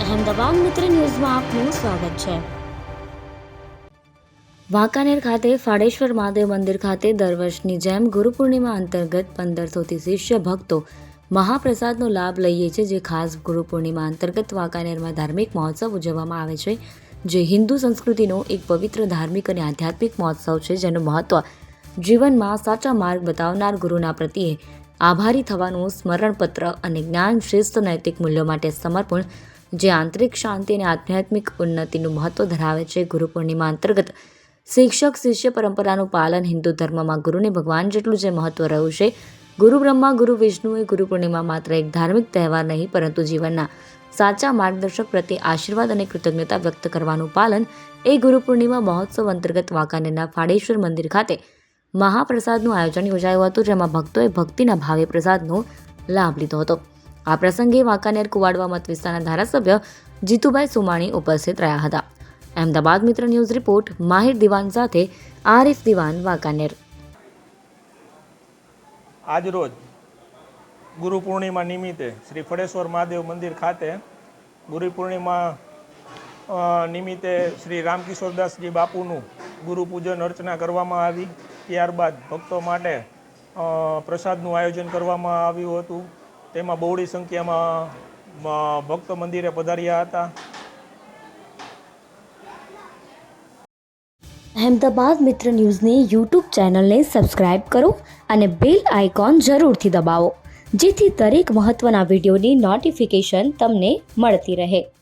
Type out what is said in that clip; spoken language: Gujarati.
અહેમદાબાદ મિત્ર ન્યૂઝમાં આપનું સ્વાગત છે। વાંકાનેર ખાતે ફાળેશ્વર મહાદેવ મંદિર ખાતે દર વર્ષની જેમ ગુરુ પૂર્ણિમા અંતર્ગત 1500થી શિષ્ય ભક્તો મહાપ્રસાદનો લાભ લઈએ છે। જે ખાસ ગુરુ પૂર્ણિમા અંતર્ગત વાંકાનેરમાં ધાર્મિક મહોત્સવ ઉજવવામાં આવે છે, જે હિન્દુ સંસ્કૃતિનો એક પવિત્ર ધાર્મિક અને આધ્યાત્મિક મહોત્સવ છે, જેનું મહત્વ જીવનમાં સાચા માર્ગ બતાવનાર ગુરુના પ્રત્યે આભારી થવાનું સ્મરણપત્ર અને જ્ઞાન શ્રેષ્ઠ નૈતિક મૂલ્યો માટે સમર્પણ, જે આંતરિક શાંતિ અને આધ્યાત્મિક ઉન્નતિનું મહત્વ ધરાવે છે। ગુરુ પૂર્ણિમા અંતર્ગત શિક્ષક શિષ્ય પરંપરાનું પાલન હિન્દુ ધર્મમાં ગુરુને ભગવાન જેટલું જે મહત્વ રહ્યું છે। ગુરુ બ્રહ્મા ગુરુ વિષ્ણુએ ગુરુ પૂર્ણિમા માત્ર એક ધાર્મિક તહેવાર નહીં, પરંતુ જીવનના સાચા માર્ગદર્શક પ્રત્યે આશીર્વાદ અને કૃતજ્ઞતા વ્યક્ત કરવાનું પાલન એ ગુરુ પૂર્ણિમા મહોત્સવ અંતર્ગત વાંકાનેરના ફાળેશ્વર મંદિર ખાતે મહાપ્રસાદનું આયોજન યોજાયું હતું, જેમાં ભક્તોએ ભક્તિના ભાવે પ્રસાદનો લાભ લીધો હતો। આ પ્રસંગે વાંકાનેર કુવાડવા મત વિસ્તારના ધારાસભ્ય જીતુભાઈ સુમાણી ઉપસ્થિત રહ્યા હતા। અહેમદાબાદ મિત્ર ન્યૂઝ રિપોર્ટ માહિર દિવાન સાથે આરિફ દિવાન, વાંકાનેર। આજરોજ ગુરુ પૂર્ણિમા નિમિત્તે શ્રી ફળેશ્વર મહાદેવ મંદિર ખાતે ગુરુ પૂર્ણિમા નિમિત્તે શ્રી રામકિશોરદાસજી બાપુનું ગુરુ પૂજન અર્ચના કરવામાં આવી। ત્યારબાદ ભક્તો માટે પ્રસાદનું આયોજન કરવામાં આવ્યું હતું। તેમાં બહોળી સંખ્યામાં ભક્તો મંદિરે પધાર્યા હતા। અહેમદાબાદ મિત્ર ન્યૂઝની યુટ્યુબ ચેનલને સબસ્ક્રાઇબ કરો અને બેલ આઇકોન જરૂરથી દબાવો, જેથી દરેક મહત્ત્વના વિડીયોની નોટિફિકેશન તમને મળતી રહે।